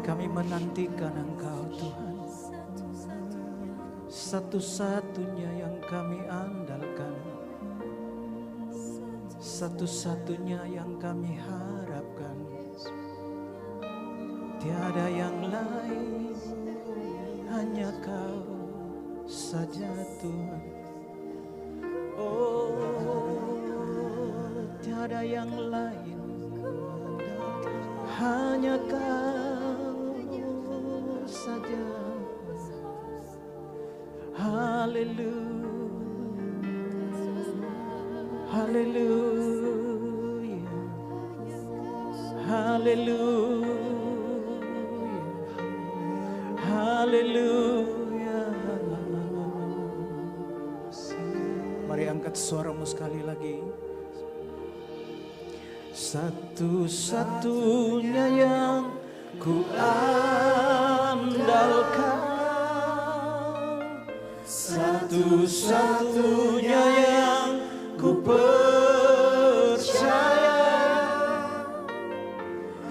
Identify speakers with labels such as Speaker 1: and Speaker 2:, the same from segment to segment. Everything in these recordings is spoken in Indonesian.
Speaker 1: Kami menantikan Engkau Tuhan, satu-satunya yang kami andalkan, satu-satunya yang kami harapkan. Tiada yang lain, hanya Kau saja Tuhan. Oh, tiada yang lain, hanya Kau saja. Haleluya, haleluya, haleluya, haleluya. Mari angkat suaramu sekali lagi. Satu-satunya yang ku andalkan, satu-satunya yang ku percaya,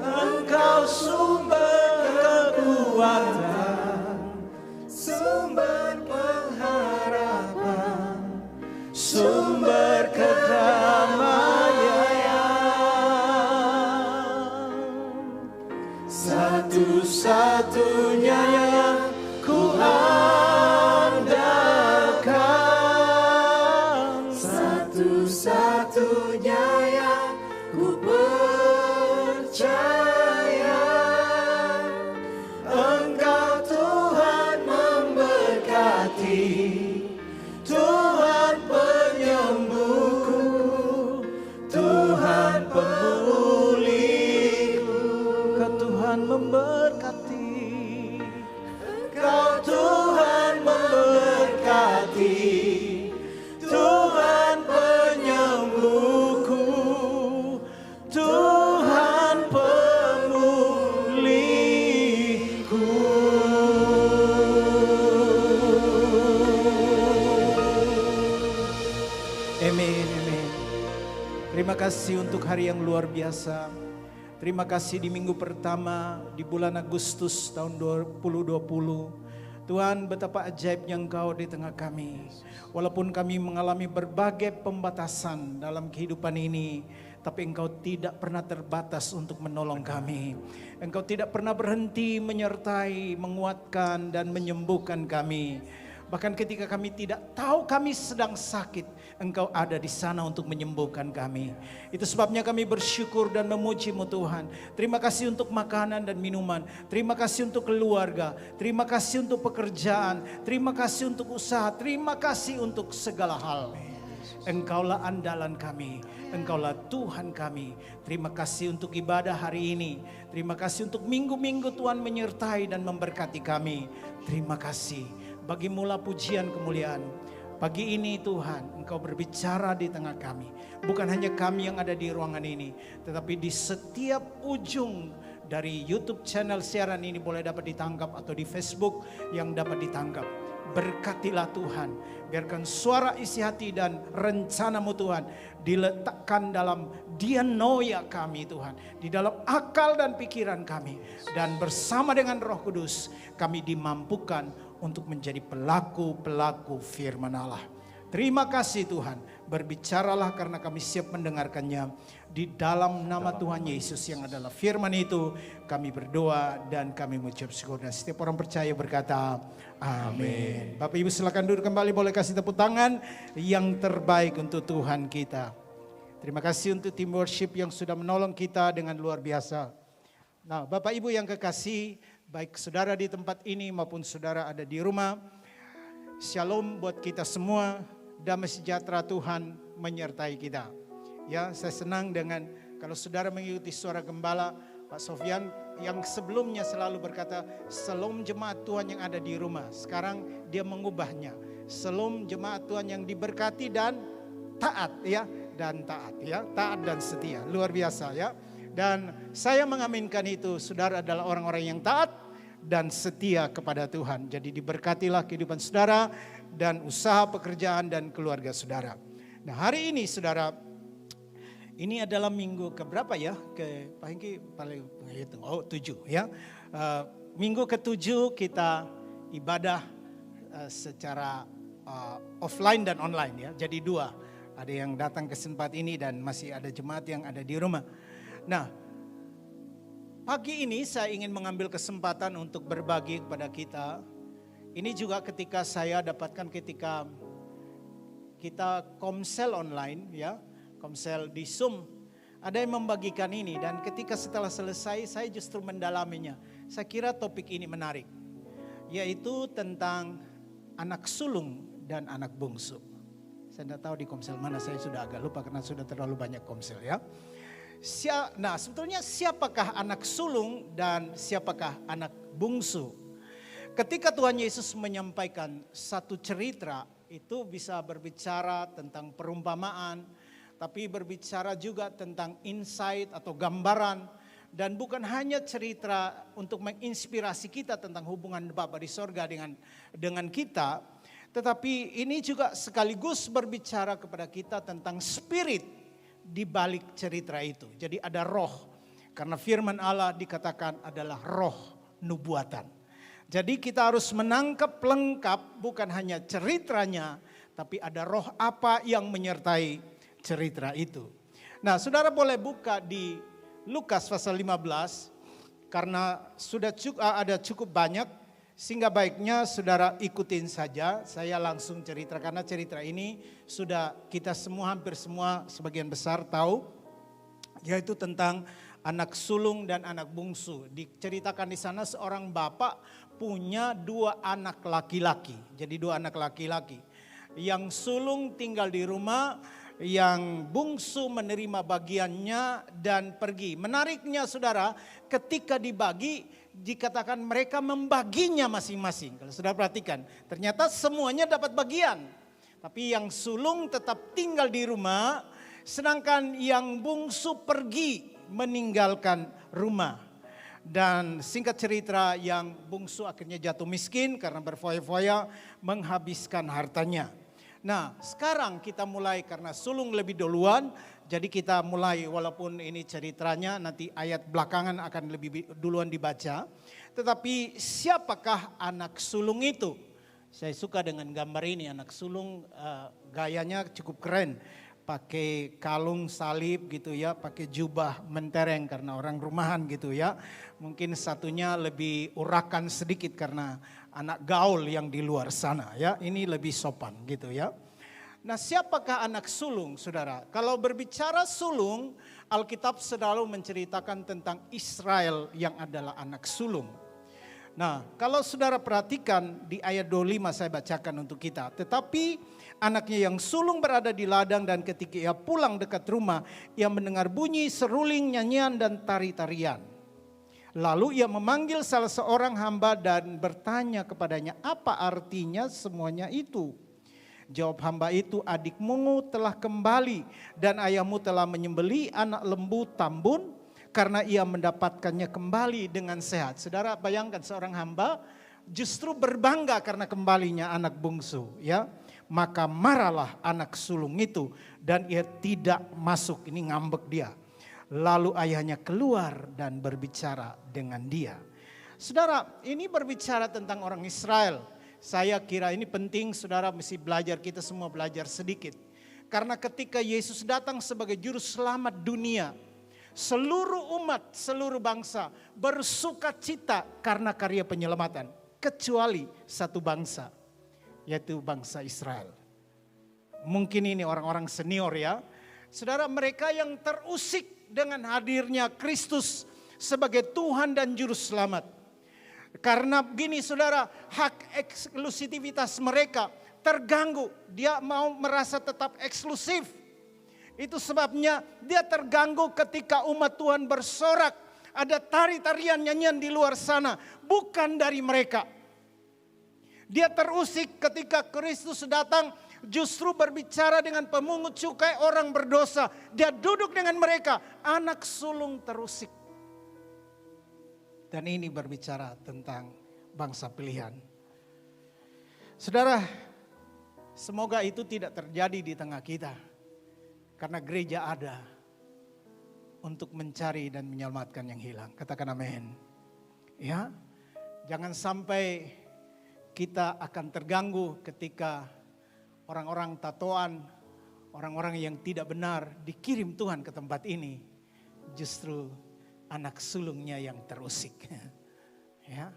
Speaker 1: Engkau sumber kekuatan, sumber pengharapan, sumber kedamaian. Satu-satunya yang ku andalkan, satu-satunya yang ku percaya, Engkau Tuhan memberkati, Tuhan penyembuhku, Tuhan pemulihku. Kau Tuhan memberkati, Kau Tuhan memberkati, Tuhan penyembuhku, Tuhan pemulihku. Amin, amin. Terima kasih untuk hari yang luar biasa. Terima kasih di minggu pertama di bulan Agustus tahun 2020. Tuhan, betapa ajaibnya Engkau di tengah kami. Walaupun kami mengalami berbagai pembatasan dalam kehidupan ini, tapi Engkau tidak pernah terbatas untuk menolong kami. Engkau tidak pernah berhenti menyertai, menguatkan dan menyembuhkan kami. Bahkan ketika kami tidak tahu kami sedang sakit, Engkau ada di sana untuk menyembuhkan kami. Itu sebabnya kami bersyukur dan memuji-Mu Tuhan. Terima kasih untuk makanan dan minuman. Terima kasih untuk keluarga. Terima kasih untuk pekerjaan. Terima kasih untuk usaha. Terima kasih untuk segala hal. Engkaulah andalan kami. Engkaulah Tuhan kami. Terima kasih untuk ibadah hari ini. Terima kasih untuk minggu-minggu Tuhan menyertai dan memberkati kami. Terima kasih. Bagi mula pujian kemuliaan. Pagi ini Tuhan, Engkau berbicara di tengah kami. Bukan hanya kami yang ada di ruangan ini, tetapi di setiap ujung dari YouTube channel siaran ini boleh dapat ditangkap, atau di Facebook yang dapat ditangkap. Berkatilah Tuhan, biarkan suara isi hati dan rencana-Mu Tuhan diletakkan dalam dianoia kami Tuhan, di dalam akal dan pikiran kami, dan bersama dengan Roh Kudus kami dimampukan untuk menjadi pelaku-pelaku firman Allah. Terima kasih Tuhan, berbicaralah karena kami siap mendengarkannya. Di dalam nama Tuhan Yesus yang adalah firman itu, kami berdoa dan kami mengucap syukur. Dan setiap orang percaya berkata, amin. Bapak Ibu silakan duduk kembali, boleh kasih tepuk tangan yang terbaik untuk Tuhan kita. Terima kasih untuk tim worship yang sudah menolong kita dengan luar biasa. Nah, Bapak Ibu yang kekasih, baik saudara di tempat ini maupun saudara ada di rumah, shalom buat kita semua, damai sejahtera Tuhan menyertai kita. Ya, saya senang dengan kalau saudara mengikuti suara gembala Pak Sofyan yang sebelumnya selalu berkata, shalom jemaat Tuhan yang ada di rumah. Sekarang dia mengubahnya, shalom jemaat Tuhan yang diberkati dan taat, ya, dan taat, ya, taat dan setia. Luar biasa, ya. Dan saya mengaminkan itu, saudara adalah orang-orang yang taat dan setia kepada Tuhan. Jadi diberkatilah kehidupan saudara dan usaha pekerjaan dan keluarga saudara. Nah, hari ini saudara, ini adalah minggu keberapa ya? Ke Pak Hengki paling hitung. Oh, 7 ya. Minggu ke-7 kita ibadah secara offline dan online ya. Jadi 2. Ada yang datang ke tempat ini dan masih ada jemaat yang ada di rumah. Nah, pagi ini saya ingin mengambil kesempatan untuk berbagi kepada kita. Ini juga ketika saya dapatkan ketika kita komsel online ya, komsel di Zoom. Ada yang membagikan ini dan ketika setelah selesai saya justru mendalaminya. Saya kira topik ini menarik, yaitu tentang anak sulung dan anak bungsu. Saya tidak tahu di komsel mana, saya sudah agak lupa karena sudah terlalu banyak komsel ya. Nah, sebetulnya siapakah anak sulung dan siapakah anak bungsu? Ketika Tuhan Yesus menyampaikan satu cerita, itu bisa berbicara tentang perumpamaan, tapi berbicara juga tentang insight atau gambaran. Dan bukan hanya cerita untuk menginspirasi kita tentang hubungan Bapa di sorga dengan kita, tetapi ini juga sekaligus berbicara kepada kita tentang spirit di balik cerita itu. Jadi ada roh, karena firman Allah dikatakan adalah roh nubuatan. Jadi kita harus menangkap lengkap bukan hanya ceritanya, tapi ada roh apa yang menyertai cerita itu. Nah, saudara boleh buka di Lukas pasal 15, karena sudah ada cukup banyak, sehingga baiknya saudara ikutin saja. Saya langsung cerita, karena cerita ini sudah kita semua, hampir semua, sebagian besar tahu, yaitu tentang anak sulung dan anak bungsu. Diceritakan di sana seorang bapak punya 2 anak laki-laki. Jadi 2 anak laki-laki. Yang sulung tinggal di rumah, yang bungsu menerima bagiannya dan pergi. Menariknya saudara, ketika dibagi dikatakan mereka membaginya masing-masing. Kalau saudara perhatikan, ternyata semuanya dapat bagian. Tapi yang sulung tetap tinggal di rumah, sedangkan yang bungsu pergi meninggalkan rumah. Dan singkat cerita, yang bungsu akhirnya jatuh miskin karena berfoya-foya menghabiskan hartanya. Nah, sekarang kita mulai karena sulung lebih duluan, jadi kita mulai walaupun ini ceritanya nanti ayat belakangan akan lebih duluan dibaca. Tetapi siapakah anak sulung itu? Saya suka dengan gambar ini, anak sulung gayanya cukup keren. Pakai kalung salib gitu ya, pakai jubah mentereng karena orang rumahan gitu ya. Mungkin satunya lebih urakan sedikit karena anak gaul yang di luar sana ya. Ini lebih sopan gitu ya. Nah, siapakah anak sulung saudara? Kalau berbicara sulung, Alkitab selalu menceritakan tentang Israel yang adalah anak sulung. Nah, kalau saudara perhatikan di ayat 25 saya bacakan untuk kita. Tetapi anaknya yang sulung berada di ladang dan ketika ia pulang dekat rumah, ia mendengar bunyi seruling, nyanyian dan tari-tarian. Lalu ia memanggil salah seorang hamba dan bertanya kepadanya, apa artinya semuanya itu? Jawab hamba itu, adikmu telah kembali dan ayahmu telah menyembelih anak lembu tambun karena ia mendapatkannya kembali dengan sehat. Saudara bayangkan seorang hamba justru berbangga karena kembalinya anak bungsu ya. Maka marahlah anak sulung itu dan ia tidak masuk, ini ngambek dia. Lalu ayahnya keluar dan berbicara dengan dia. Saudara, ini berbicara tentang orang Israel. Saya kira ini penting saudara mesti belajar, kita semua belajar sedikit. Karena ketika Yesus datang sebagai juru selamat dunia, seluruh umat, seluruh bangsa bersuka cita karena karya penyelamatan. Kecuali satu bangsa, yaitu bangsa Israel. Mungkin ini orang-orang senior ya. Saudara, mereka yang terusik dengan hadirnya Kristus sebagai Tuhan dan Juru Selamat. Karena begini saudara, hak eksklusivitas mereka terganggu. Dia mau merasa tetap eksklusif. Itu sebabnya dia terganggu ketika umat Tuhan bersorak. Ada tari-tarian, nyanyian di luar sana. Bukan dari mereka. Dia terusik ketika Kristus datang. Justru berbicara dengan pemungut cukai, orang berdosa. Dia duduk dengan mereka. Anak sulung terusik. Dan ini berbicara tentang bangsa pilihan. Saudara, semoga itu tidak terjadi di tengah kita. Karena gereja ada untuk mencari dan menyelamatkan yang hilang. Katakan amin. Ya, jangan sampai kita akan terganggu ketika orang-orang tatoan, orang-orang yang tidak benar dikirim Tuhan ke tempat ini. Justru anak sulungnya yang terusik. Ya,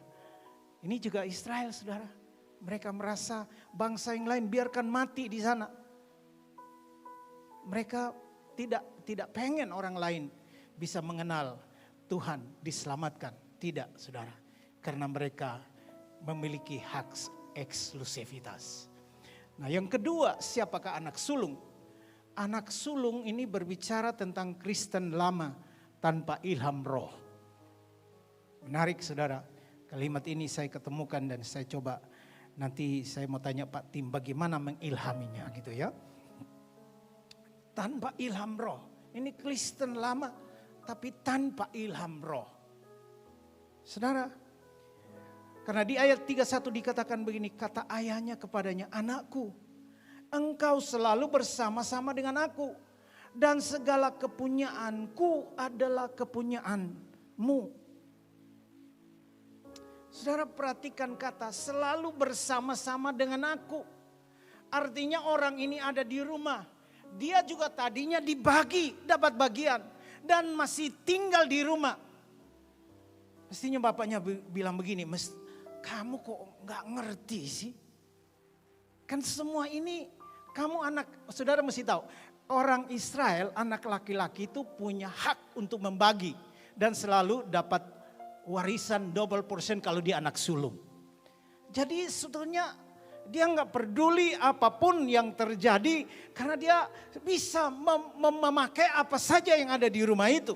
Speaker 1: ini juga Israel, saudara. Mereka merasa bangsa yang lain biarkan mati di sana. Mereka tidak pengen orang lain bisa mengenal Tuhan, diselamatkan. Tidak, saudara. Karena mereka memiliki hak eksklusivitas. Nah, yang kedua, siapakah anak sulung? Anak sulung ini berbicara tentang Kristen lama tanpa ilham roh. Menarik, saudara. Kalimat ini saya ketemukan dan saya coba, nanti saya mau tanya Pak Tim bagaimana mengilhaminya gitu ya. Tanpa ilham roh. Ini Kristen lama tapi tanpa ilham roh. Saudara, karena di ayat 31 dikatakan begini, kata ayahnya kepadanya, anakku, engkau selalu bersama-sama dengan aku dan segala kepunyaanku adalah kepunyaanmu. Saudara, perhatikan kata selalu bersama-sama dengan aku. Artinya orang ini ada di rumah. Dia juga tadinya dibagi, dapat bagian. Dan masih tinggal di rumah. Mestinya bapaknya bilang begini, kamu kok gak ngerti sih? Kan semua ini kamu anak, saudara mesti tahu. Orang Israel, anak laki-laki itu punya hak untuk membagi. Dan selalu dapat warisan double portion kalau dia anak sulung. Jadi sebetulnya dia nggak peduli apapun yang terjadi karena dia bisa memakai apa saja yang ada di rumah itu.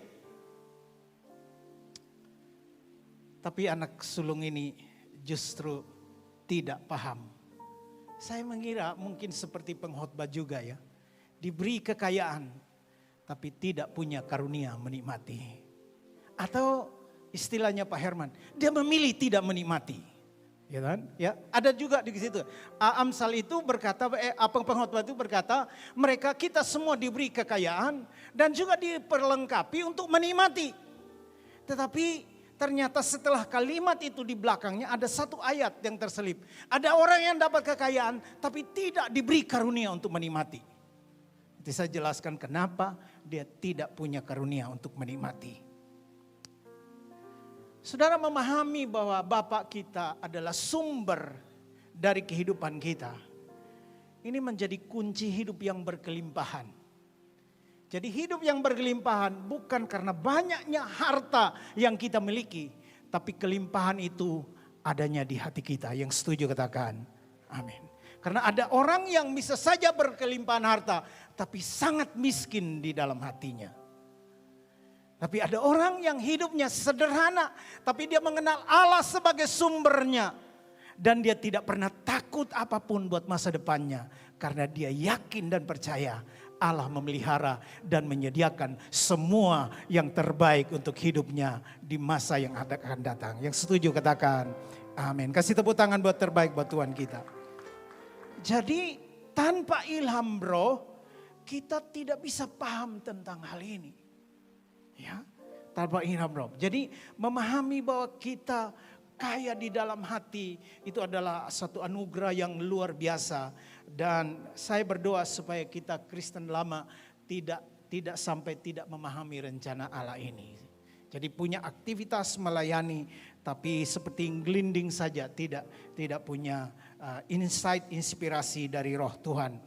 Speaker 1: Tapi anak sulung ini justru tidak paham. Saya mengira mungkin seperti pengkhotbah juga ya. Diberi kekayaan tapi tidak punya karunia menikmati. Atau istilahnya Pak Herman, dia memilih tidak menikmati. Ya kan? Ya, ada juga di situ. Amsal itu berkata, pengkhotbah itu berkata, kita semua diberi kekayaan dan juga diperlengkapi untuk menikmati. Tetapi ternyata setelah kalimat itu di belakangnya ada satu ayat yang terselip. Ada orang yang dapat kekayaan tapi tidak diberi karunia untuk menikmati. Nanti saya jelaskan kenapa dia tidak punya karunia untuk menikmati. Saudara memahami bahwa Bapak kita adalah sumber dari kehidupan kita. Ini menjadi kunci hidup yang berkelimpahan. Jadi hidup yang berkelimpahan bukan karena banyaknya harta yang kita miliki. Tapi kelimpahan itu adanya di hati kita. Yang setuju katakan amin. Karena ada orang yang bisa saja berkelimpahan harta tapi sangat miskin di dalam hatinya. Tapi ada orang yang hidupnya sederhana, tapi dia mengenal Allah sebagai sumbernya. Dan dia tidak pernah takut apapun buat masa depannya. Karena dia yakin dan percaya Allah memelihara dan menyediakan semua yang terbaik untuk hidupnya di masa yang akan datang. Yang setuju katakan amin. Kasih tepuk tangan buat terbaik buat Tuhan kita. Jadi tanpa ilham roh, kita tidak bisa paham tentang hal ini. Ya, tanpa ilham roh. Jadi memahami bahwa kita kaya di dalam hati itu adalah satu anugerah yang luar biasa. Dan saya berdoa supaya kita Kristen lama tidak sampai tidak memahami rencana Allah ini. Jadi punya aktivitas melayani tapi seperti gelinding saja, tidak punya insight, inspirasi dari roh Tuhan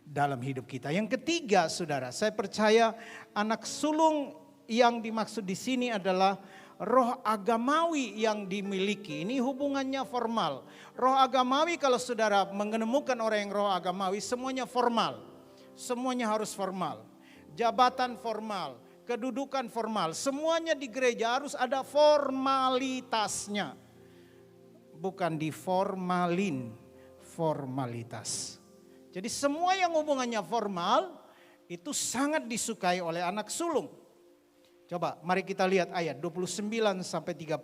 Speaker 1: dalam hidup kita. Yang ketiga, saudara, saya percaya anak sulung yang dimaksud di sini adalah roh agamawi yang dimiliki. Ini hubungannya formal. Roh agamawi, kalau saudara menemukan orang yang roh agamawi, semuanya formal. Semuanya harus formal. Jabatan formal, kedudukan formal. Semuanya di gereja harus ada formalitasnya. Bukan diformalin, formalitas. Jadi semua yang hubungannya formal itu sangat disukai oleh anak sulung. Coba mari kita lihat ayat 29 sampai 30.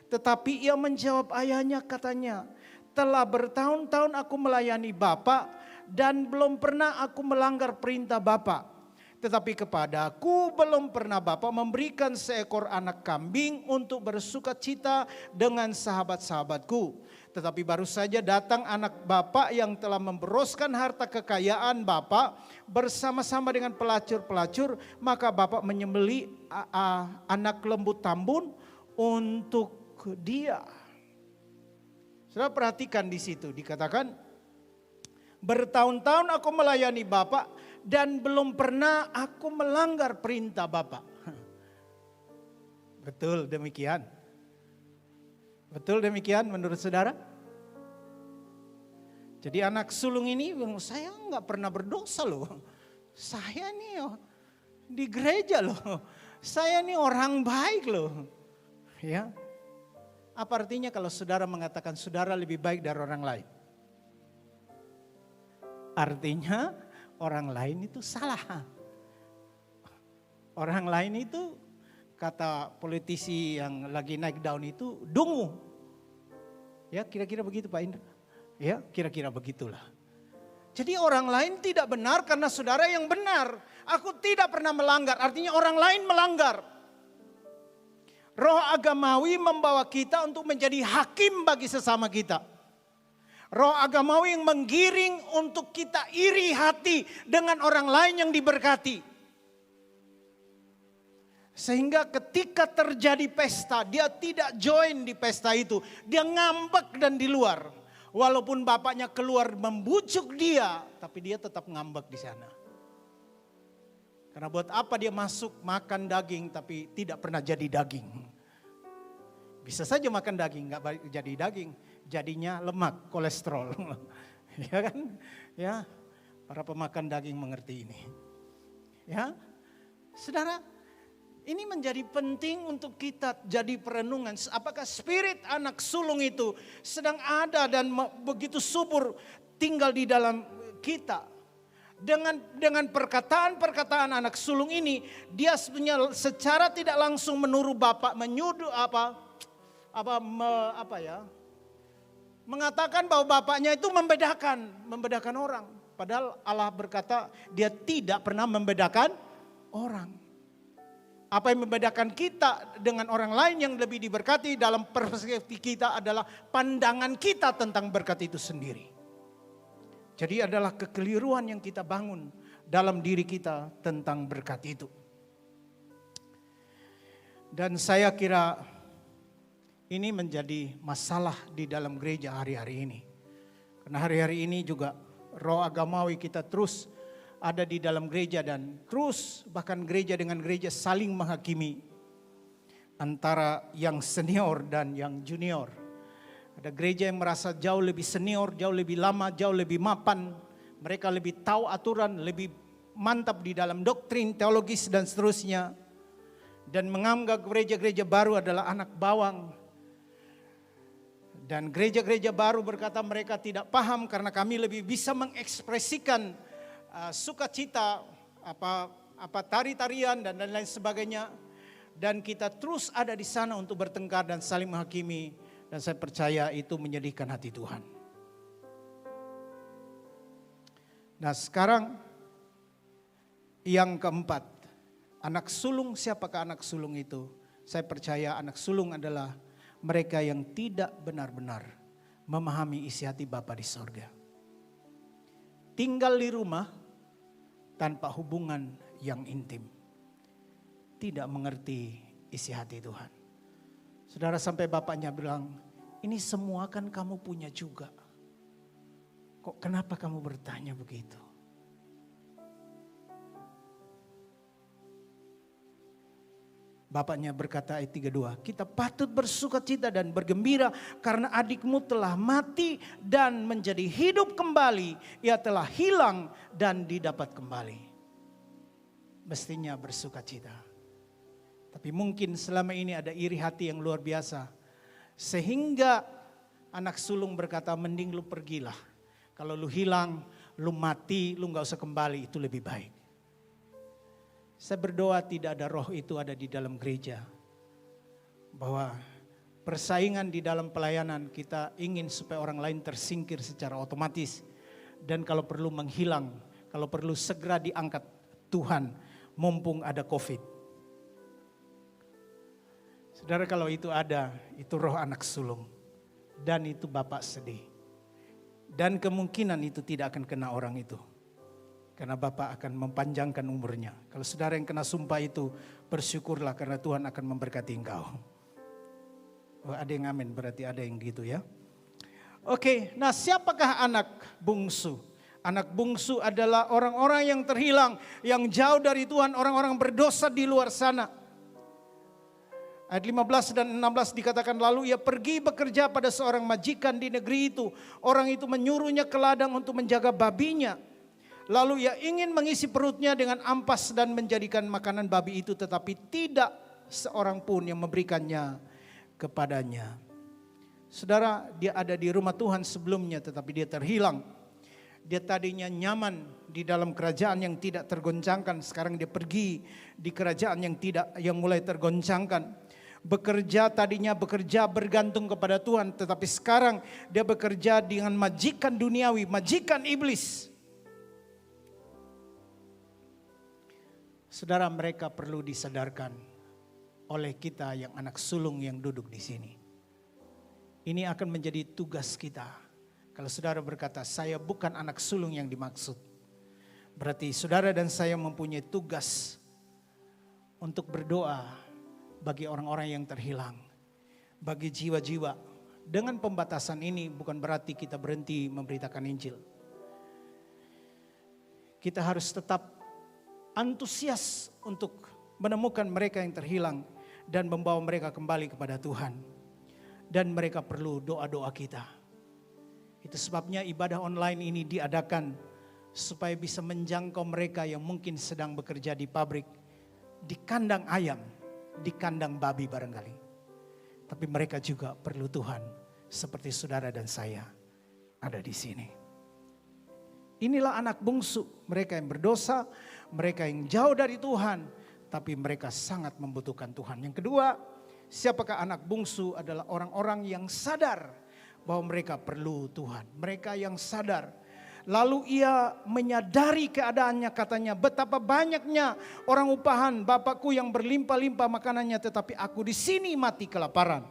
Speaker 1: Tetapi ia menjawab ayahnya, katanya, telah bertahun-tahun aku melayani Bapak dan belum pernah aku melanggar perintah Bapak. Tetapi kepadaku belum pernah Bapa memberikan seekor anak kambing untuk bersuka cita dengan sahabat-sahabatku. Tetapi baru saja datang anak Bapa yang telah memberoskan harta kekayaan Bapa bersama-sama dengan pelacur-pelacur. Maka Bapa menyembelih anak lembu tambun untuk dia. Saudara perhatikan di situ dikatakan, bertahun-tahun aku melayani Bapa dan belum pernah aku melanggar perintah Bapa. Betul demikian? Betul demikian menurut saudara? Jadi anak sulung ini, saya nggak pernah berdosa loh. Saya nih di gereja loh. Saya nih orang baik loh. Ya. Apa artinya kalau saudara mengatakan saudara lebih baik dari orang lain? Artinya orang lain itu salah. Orang lain itu kata politisi yang lagi naik daun itu dungu. Ya kira-kira begitu Pak Indra. Ya kira-kira begitulah. Jadi orang lain tidak benar karena saudara yang benar. Aku tidak pernah melanggar, artinya orang lain melanggar. Roh agamawi membawa kita untuk menjadi hakim bagi sesama kita. Roh agamawi yang menggiring untuk kita iri hati dengan orang lain yang diberkati. Sehingga ketika terjadi pesta, dia tidak join di pesta itu. Dia ngambek dan di luar. Walaupun bapaknya keluar membujuk dia, tapi dia tetap ngambek di sana. Karena buat apa dia masuk makan daging tapi tidak pernah jadi daging. Bisa saja makan daging, nggak jadi daging. Jadinya lemak, kolesterol. Ya kan? Ya, para pemakan daging mengerti ini. Ya, saudara, ini menjadi penting untuk kita jadi perenungan. Apakah spirit anak sulung itu sedang ada dan begitu subur tinggal di dalam kita. Dengan perkataan-perkataan anak sulung ini, dia sebenarnya secara tidak langsung menuruh Bapak, menyuduh mengatakan bahwa bapaknya itu membedakan orang. Padahal Allah berkata dia tidak pernah membedakan orang. Apa yang membedakan kita dengan orang lain yang lebih diberkati dalam perspektif kita adalah pandangan kita tentang berkat itu sendiri. Jadi adalah kekeliruan yang kita bangun dalam diri kita tentang berkat itu. Dan saya kira ini menjadi masalah di dalam gereja hari-hari ini. Karena hari-hari ini juga roh agamawi kita terus ada di dalam gereja dan terus bahkan gereja dengan gereja saling menghakimi antara yang senior dan yang junior. Ada gereja yang merasa jauh lebih senior, jauh lebih lama, jauh lebih mapan. Mereka lebih tahu aturan, lebih mantap di dalam doktrin, teologis dan seterusnya. Dan menganggap gereja-gereja baru adalah anak bawang. Dan gereja-gereja baru berkata mereka tidak paham karena kami lebih bisa mengekspresikan sukacita, tari-tarian dan lain sebagainya. Dan kita terus ada di sana untuk bertengkar dan saling menghakimi. Dan saya percaya itu menyedihkan hati Tuhan. Nah sekarang yang keempat. Anak sulung, siapakah anak sulung itu? Saya percaya anak sulung adalah mereka yang tidak benar-benar memahami isi hati Bapa di sorga. Tinggal di rumah tanpa hubungan yang intim. Tidak mengerti isi hati Tuhan. Saudara sampai bapaknya bilang, ini semua kan kamu punya juga. Kok kenapa kamu bertanya begitu? Bapaknya berkata ayat 32, kita patut bersukacita dan bergembira karena adikmu telah mati dan menjadi hidup kembali. Ia telah hilang dan didapat kembali. Mestinya bersukacita. Tapi mungkin selama ini ada iri hati yang luar biasa. Sehingga anak sulung berkata mending lu pergilah. Kalau lu hilang, lu mati, lu gak usah kembali, itu lebih baik. Saya berdoa tidak ada roh itu ada di dalam gereja. Bahwa persaingan di dalam pelayanan kita ingin supaya orang lain tersingkir secara otomatis. Dan kalau perlu menghilang, kalau perlu segera diangkat Tuhan mumpung ada COVID. Saudara, kalau itu ada, itu roh anak sulung. Dan itu Bapak sedih. Dan kemungkinan itu tidak akan kena orang itu. Karena Bapak akan mempanjangkan umurnya. Kalau saudara yang kena sumpah itu, bersyukurlah karena Tuhan akan memberkati engkau. Oh, ada yang amin, berarti ada yang gitu ya. Oke, nah siapakah anak bungsu? Anak bungsu adalah orang-orang yang terhilang, yang jauh dari Tuhan, orang-orang berdosa di luar sana. Ayat 15 dan 16 dikatakan, lalu ia pergi bekerja pada seorang majikan di negeri itu. Orang itu menyuruhnya ke ladang untuk menjaga babinya. Lalu ia ingin mengisi perutnya dengan ampas dan menjadikan makanan babi itu, tetapi tidak seorang pun yang memberikannya kepadanya. Saudara, dia ada di rumah Tuhan sebelumnya, tetapi dia terhilang. Dia tadinya nyaman di dalam kerajaan yang tidak tergoncangkan. Sekarang dia pergi di kerajaan yang mulai tergoncangkan. Tadinya bekerja bergantung kepada Tuhan, tetapi sekarang dia bekerja dengan majikan duniawi, majikan iblis. Saudara, mereka perlu disadarkan oleh kita yang anak sulung yang duduk di sini. Ini akan menjadi tugas kita. Kalau saudara berkata, saya bukan anak sulung yang dimaksud, berarti saudara dan saya mempunyai tugas untuk berdoa bagi orang-orang yang terhilang, bagi jiwa-jiwa. Dengan pembatasan ini bukan berarti kita berhenti memberitakan Injil. Kita harus tetap antusias untuk menemukan mereka yang terhilang dan membawa mereka kembali kepada Tuhan. Dan mereka perlu doa-doa kita. Itu sebabnya ibadah online ini diadakan supaya bisa menjangkau mereka yang mungkin sedang bekerja di pabrik, di kandang ayam, di kandang babi barangkali. Tapi mereka juga perlu Tuhan seperti saudara dan saya ada di sini. Inilah anak bungsu, mereka yang berdosa, mereka yang jauh dari Tuhan, tapi mereka sangat membutuhkan Tuhan. Yang kedua, siapakah anak bungsu? Adalah orang-orang yang sadar bahwa mereka perlu Tuhan. Mereka yang sadar. Lalu ia menyadari keadaannya, katanya, betapa banyaknya orang upahan Bapakku yang berlimpah-limpah makanannya, tetapi aku di sini mati kelaparan.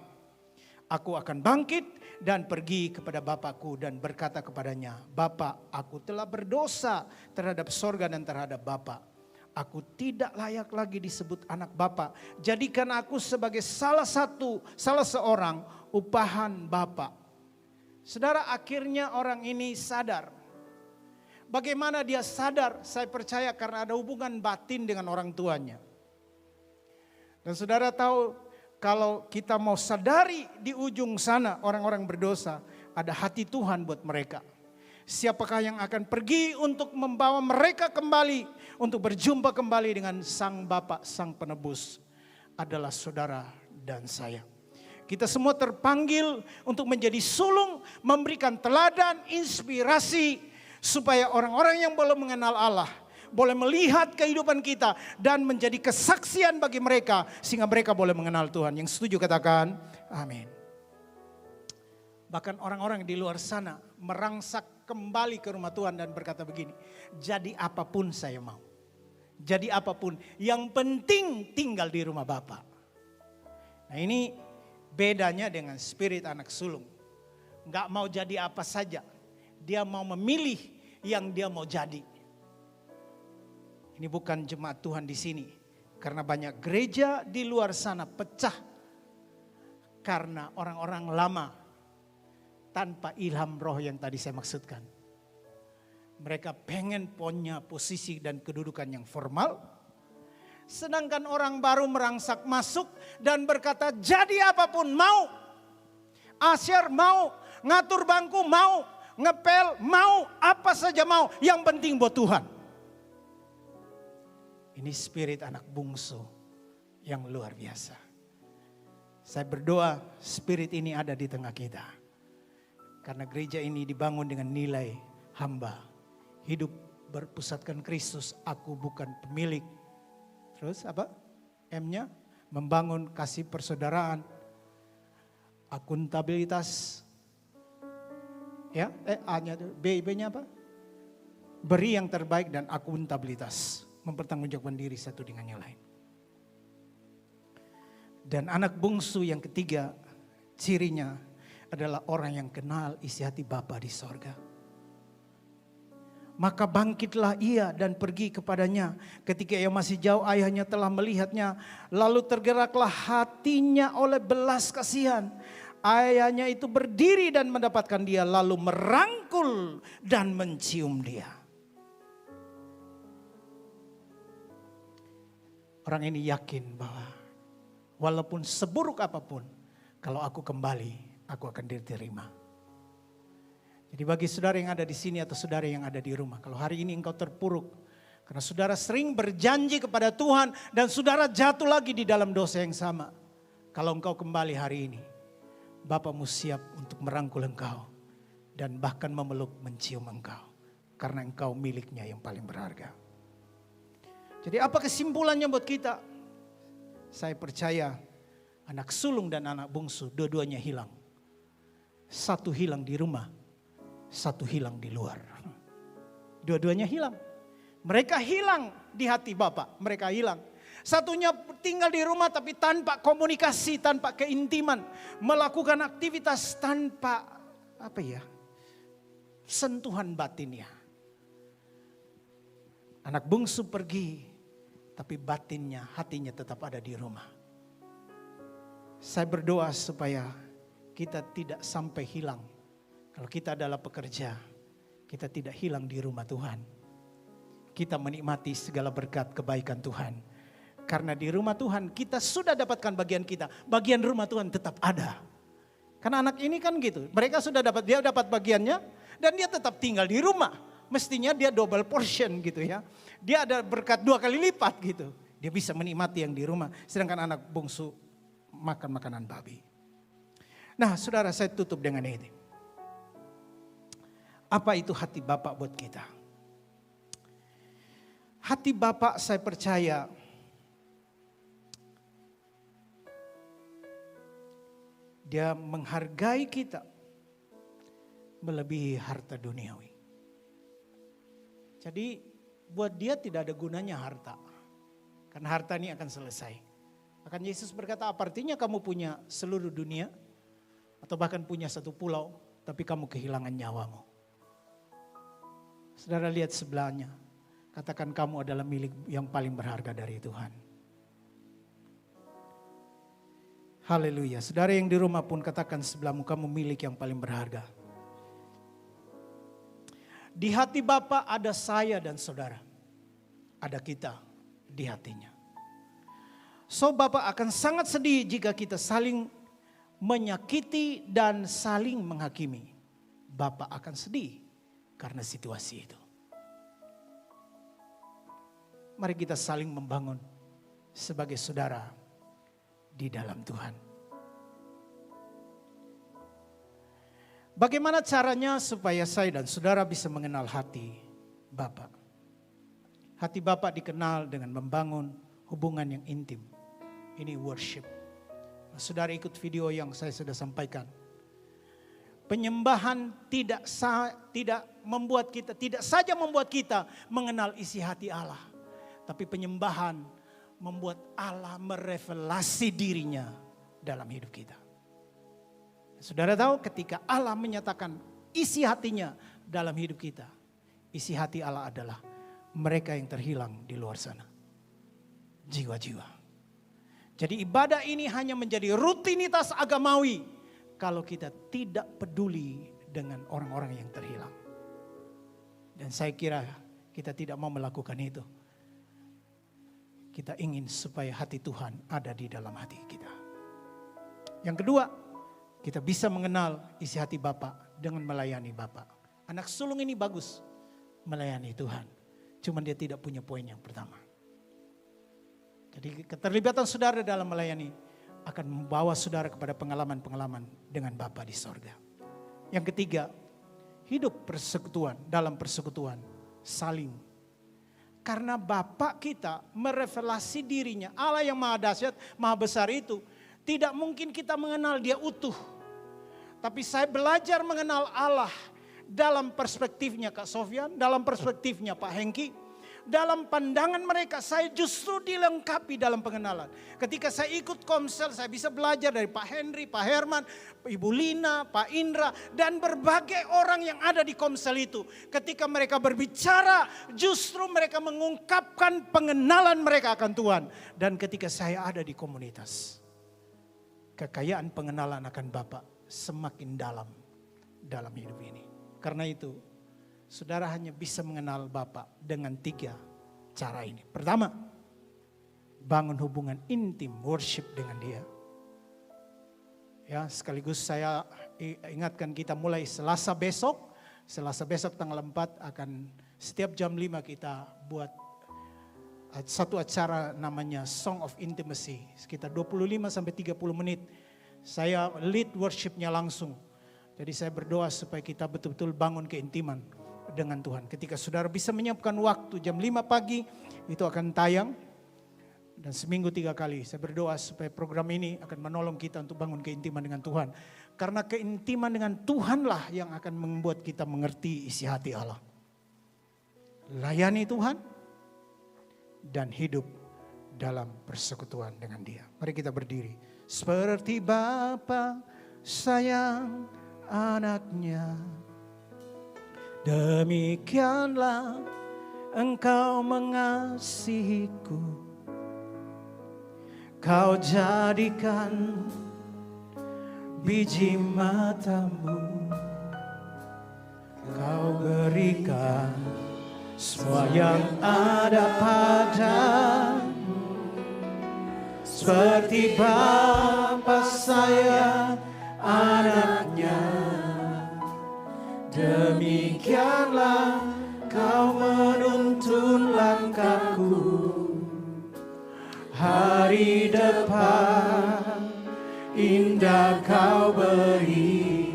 Speaker 1: Aku akan bangkit dan pergi kepada Bapakku dan berkata kepadanya, Bapa, aku telah berdosa terhadap sorga dan terhadap Bapa. Aku tidak layak lagi disebut anak Bapa. Jadikan aku sebagai salah seorang upahan Bapa. Saudara, akhirnya orang ini sadar. Bagaimana dia sadar? Saya percaya karena ada hubungan batin dengan orang tuanya. Dan saudara tahu, kalau kita mau sadari di ujung sana orang-orang berdosa, ada hati Tuhan buat mereka. Siapakah yang akan pergi untuk membawa mereka kembali, untuk berjumpa kembali dengan Sang Bapa, Sang Penebus? Adalah saudara dan saya. Kita semua terpanggil untuk menjadi sulung, memberikan teladan, inspirasi, supaya orang-orang yang belum mengenal Allah boleh melihat kehidupan kita dan menjadi kesaksian bagi mereka, sehingga mereka boleh mengenal Tuhan. Yang setuju katakan amin. Bahkan orang-orang di luar sana merangsak kembali ke rumah Tuhan dan berkata begini, jadi apapun saya mau, jadi apapun, yang penting tinggal di rumah Bapa. Nah, ini bedanya dengan spirit anak sulung. Gak mau jadi apa saja. Dia mau memilih yang dia mau jadi. Ini bukan jemaat Tuhan di sini. Karena banyak gereja di luar sana pecah. Karena orang-orang lama tanpa ilham roh yang tadi saya maksudkan. Mereka pengen punya posisi dan kedudukan yang formal. Sedangkan orang baru merangsak masuk dan berkata, jadi apapun mau. Asyar mau, ngatur bangku mau, ngepel mau, apa saja mau. Yang penting buat Tuhan. Ini spirit anak bungsu yang luar biasa. Saya berdoa spirit ini ada di tengah kita. Karena gereja ini dibangun dengan nilai hamba. Hidup berpusatkan Kristus, aku bukan pemilik. Terus apa? M-nya membangun kasih persaudaraan, akuntabilitas. Ya, A-nya B-nya apa? Beri yang terbaik dan akuntabilitas. mempertanggungjawabkan diri satu dengan yang lain. Dan anak bungsu yang ketiga, cirinya adalah orang yang kenal isi hati Bapa di sorga. Maka bangkitlah ia dan pergi kepadanya. Ketika ia masih jauh, ayahnya telah melihatnya. Lalu tergeraklah hatinya oleh belas kasihan. Ayahnya itu berdiri dan mendapatkan dia, lalu merangkul dan mencium dia. Orang ini yakin bahwa walaupun seburuk apapun, kalau aku kembali, aku akan diterima. Jadi bagi saudara yang ada di sini atau saudara yang ada di rumah, kalau hari ini engkau terpuruk karena saudara sering berjanji kepada Tuhan dan saudara jatuh lagi di dalam dosa yang sama. Kalau engkau kembali hari ini, Bapamu siap untuk merangkul engkau dan bahkan memeluk, mencium engkau, karena engkau miliknya yang paling berharga. Jadi apa kesimpulannya buat kita? Saya percaya anak sulung dan anak bungsu dua-duanya hilang. Satu hilang di rumah, satu hilang di luar. Dua-duanya hilang. Mereka hilang di hati Bapa, mereka hilang. Satunya tinggal di rumah tapi tanpa komunikasi, tanpa keintiman, melakukan aktivitas tanpa sentuhan batinnya. Anak bungsu pergi, tapi batinnya, hatinya tetap ada di rumah. Saya berdoa supaya kita tidak sampai hilang. Kalau kita adalah pekerja, kita tidak hilang di rumah Tuhan. Kita menikmati segala berkat kebaikan Tuhan. Karena di rumah Tuhan kita sudah dapatkan bagian kita. Bagian rumah Tuhan tetap ada. Karena anak ini kan gitu. Mereka sudah dapat, dia dapat bagiannya dan dia tetap tinggal di rumah. Mestinya dia double portion gitu ya. Dia ada berkat 2 kali lipat gitu. Dia bisa menikmati yang di rumah. Sedangkan anak bungsu makan makanan babi. Nah saudara, saya tutup dengan ini. Apa itu hati Bapak buat kita? Hati Bapak saya percaya Dia menghargai kita melebihi harta duniawi. Jadi buat dia tidak ada gunanya harta. Karena harta ini akan selesai. Akan Yesus berkata, apa artinya kamu punya seluruh dunia? Atau bahkan punya satu pulau, tapi kamu kehilangan nyawamu. Saudara lihat sebelahnya. Katakan kamu adalah milik yang paling berharga dari Tuhan. Haleluya. Saudara yang di rumah pun katakan sebelahmu, kamu milik yang paling berharga. Di hati Bapa ada saya dan saudara. Ada kita di hatinya. So Bapa akan sangat sedih jika kita saling menyakiti dan saling menghakimi. Bapa akan sedih karena situasi itu. Mari kita saling membangun sebagai saudara di dalam Tuhan. Bagaimana caranya supaya saya dan saudara bisa mengenal hati Bapa? Hati Bapa dikenal dengan membangun hubungan yang intim. Ini worship. Saudara ikut video yang saya sudah sampaikan. Penyembahan tidak saja membuat kita mengenal isi hati Allah, tapi penyembahan membuat Allah merevelasi dirinya dalam hidup kita. Saudara tahu ketika Allah menyatakan isi hatinya dalam hidup kita. Isi hati Allah adalah mereka yang terhilang di luar sana. Jiwa-jiwa. Jadi ibadah ini hanya menjadi rutinitas agamawi. Kalau kita tidak peduli dengan orang-orang yang terhilang. Dan saya kira kita tidak mau melakukan itu. Kita ingin supaya hati Tuhan ada di dalam hati kita. Yang kedua, kita bisa mengenal isi hati Bapa dengan melayani Bapa. Anak sulung ini bagus melayani Tuhan. Cuman dia tidak punya poin yang pertama. Jadi keterlibatan saudara dalam melayani akan membawa saudara kepada pengalaman-pengalaman dengan Bapa di sorga. Yang ketiga, hidup persekutuan, dalam persekutuan saling. Karena Bapa kita merevelasi dirinya, Allah yang maha dahsyat, maha besar itu, tidak mungkin kita mengenal dia utuh. Tapi saya belajar mengenal Allah dalam perspektifnya Kak Sofyan, dalam perspektifnya Pak Hengki, dalam pandangan mereka saya justru dilengkapi dalam pengenalan. Ketika saya ikut komsel, saya bisa belajar dari Pak Henry, Pak Herman, Ibu Lina, Pak Indra, dan berbagai orang yang ada di komsel itu. Ketika mereka berbicara, justru mereka mengungkapkan pengenalan mereka akan Tuhan. Dan ketika saya ada di komunitas, kekayaan pengenalan akan Bapa semakin dalam hidup ini. Karena itu, saudara hanya bisa mengenal Bapa dengan 3 cara ini. Pertama, bangun hubungan intim worship dengan Dia. Ya, sekaligus saya ingatkan kita mulai Selasa besok tanggal 4 akan setiap jam 5 kita buat satu acara namanya Song of Intimacy. Sekitar 25 sampai 30 menit. Saya lead worshipnya langsung. Jadi saya berdoa supaya kita betul-betul bangun keintiman dengan Tuhan. Ketika saudara bisa menyiapkan waktu jam 5 pagi itu akan tayang. Dan seminggu 3 kali saya berdoa supaya program ini akan menolong kita untuk bangun keintiman dengan Tuhan. Karena keintiman dengan Tuhanlah yang akan membuat kita mengerti isi hati Allah. Layani Tuhan dan hidup dalam persekutuan dengan Dia. Mari kita berdiri. Seperti Bapa sayang anaknya, demikianlah Engkau mengasihiku. Kau jadikan biji matamu, Kau berikan semua yang ada padamu. Seperti Bapa sayang anaknya, demikianlah Kau menuntun langkahku. Hari depan indah Kau beri,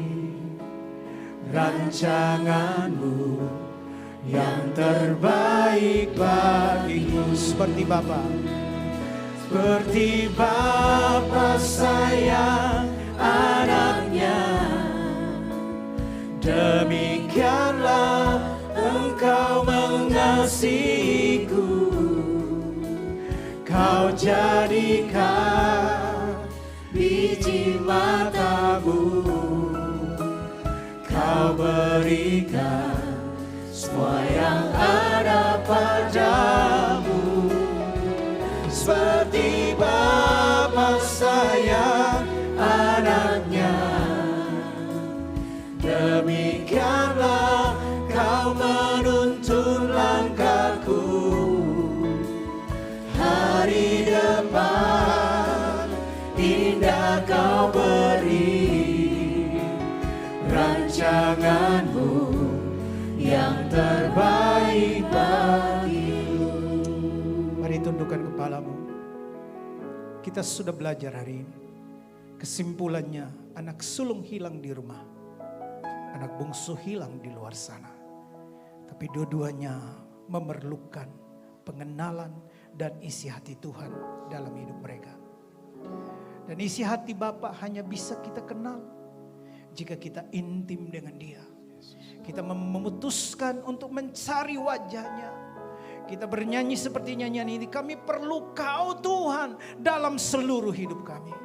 Speaker 1: rancanganmu yang terbaik bagiku. Seperti Bapa sayang anaknya, demikianlah Engkau mengasihiku. Kau jadikan biji matamu, Kau berikan semua yang ada padamu. Seperti Bapa sayang anaknya, demikianlah Kau menuntun langkahku. Hari depan indah Kau beri, rancanganmu yang terbaik bagiku. Mari tundukkan kepalamu. Kita sudah belajar hari ini. Kesimpulannya, anak sulung hilang di rumah, anak bungsu hilang di luar sana. Tapi dua-duanya memerlukan pengenalan dan isi hati Tuhan dalam hidup mereka. Dan isi hati Bapa hanya bisa kita kenal jika kita intim dengan Dia. Kita memutuskan untuk mencari wajahnya. Kita bernyanyi seperti nyanyian ini, kami perlu Kau Tuhan dalam seluruh hidup kami.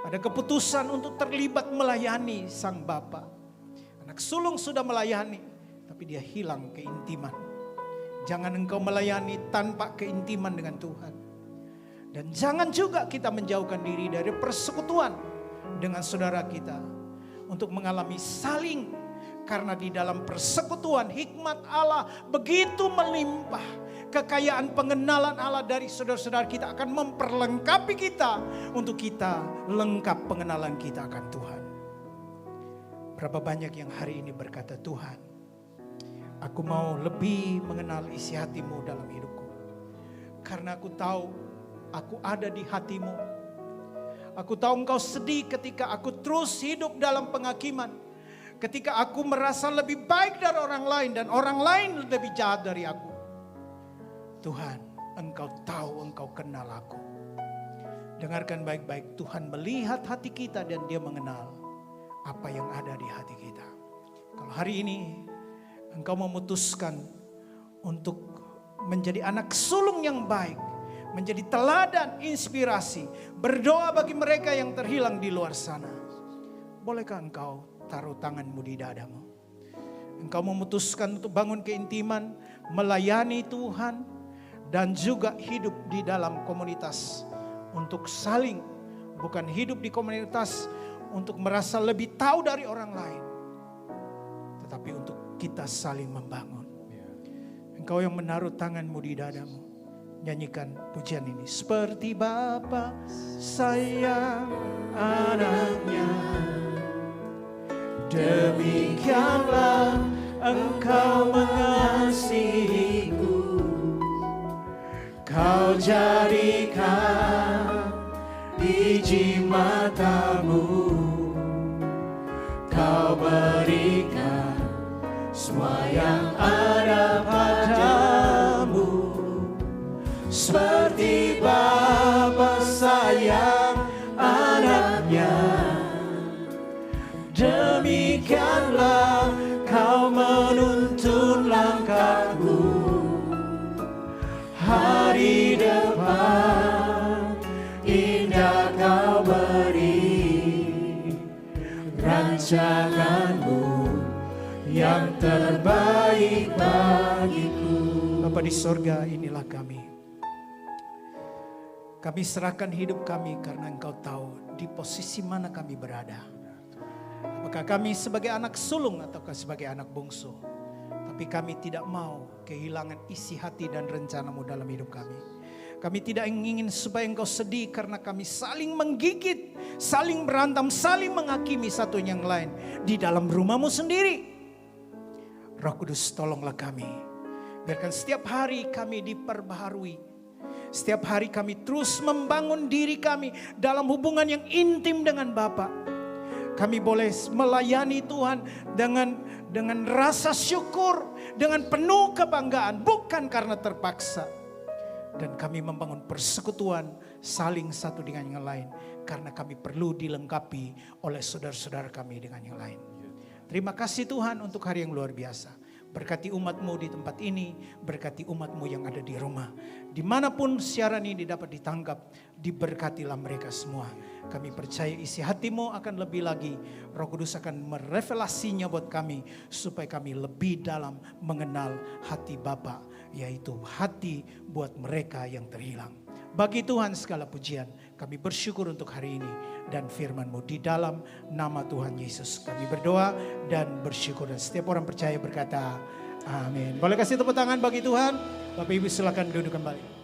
Speaker 1: Ada keputusan untuk terlibat melayani Sang Bapa. Anak sulung sudah melayani, tapi dia hilang keintiman. Jangan engkau melayani tanpa keintiman dengan Tuhan. Dan jangan juga kita menjauhkan diri dari persekutuan dengan saudara kita untuk mengalami saling. Karena di dalam persekutuan hikmat Allah begitu melimpah. Kekayaan pengenalan Allah dari saudara-saudara kita akan memperlengkapi kita untuk kita lengkap pengenalan kita akan Tuhan. Berapa banyak yang hari ini berkata, Tuhan, aku mau lebih mengenal isi hati-Mu dalam hidupku. Karena aku tahu aku ada di hati-Mu. Aku tahu Engkau sedih ketika aku terus hidup dalam penghakiman. Ketika aku merasa lebih baik dari orang lain dan orang lain lebih jahat dari aku. Tuhan, Engkau tahu, Engkau kenal aku. Dengarkan baik-baik, Tuhan melihat hati kita dan Dia mengenal apa yang ada di hati kita. Kalau hari ini Engkau memutuskan untuk menjadi anak sulung yang baik, menjadi teladan, inspirasi, berdoa bagi mereka yang terhilang di luar sana. Bolehkah engkau taruh tanganmu di dadamu? Engkau memutuskan untuk bangun keintiman, melayani Tuhan, dan juga hidup di dalam komunitas untuk saling, bukan hidup di komunitas untuk merasa lebih tahu dari orang lain, tetapi untuk kita saling membangun. Engkau yang menaruh tanganmu di dadamu, nyanyikan pujian ini. Seperti Bapa sayang anaknya, demikianlah Engkau mengasihiku. Kau jadikan biji matamu, Kau berikan semua yang ada padamu. Seperti Bapa sayang anaknya, demikianlah Kau menuntun langkahku. Hari depan indah Kau beri, rancanganmu yang terbaik bagiku. Bapa di sorga, inilah kami. Kami serahkan hidup kami karena Engkau tahu di posisi mana kami berada. Apakah kami sebagai anak sulung ataukah sebagai anak bungsu. Tapi kami tidak mau kehilangan isi hati dan rencana-Mu dalam hidup kami. Kami tidak ingin supaya Engkau sedih karena kami saling menggigit, saling berantem, saling menghakimi satu yang lain di dalam rumah-Mu sendiri. Roh Kudus, tolonglah kami. Biarkan setiap hari kami diperbaharui. Setiap hari kami terus membangun diri kami dalam hubungan yang intim dengan Bapa. Kami boleh melayani Tuhan dengan rasa syukur, dengan penuh kebanggaan, bukan karena terpaksa. Dan kami membangun persekutuan saling satu dengan yang lain, karena kami perlu dilengkapi oleh saudara-saudara kami dengan yang lain. Terima kasih Tuhan untuk hari yang luar biasa. Berkati umat-Mu di tempat ini, berkati umat-Mu yang ada di rumah. Dimanapun siaran ini dapat ditangkap, diberkatilah mereka semua. Kami percaya isi hati-Mu akan lebih lagi. Roh Kudus akan merevelasinya buat kami, supaya kami lebih dalam mengenal hati Bapa, yaitu hati buat mereka yang terhilang. Bagi Tuhan segala pujian, kami bersyukur untuk hari ini dan firman-Mu di dalam nama Tuhan Yesus. Kami berdoa dan bersyukur, dan setiap orang percaya berkata amin. Boleh kasih tepuk tangan bagi Tuhan. Bapak Ibu silakan duduk kembali.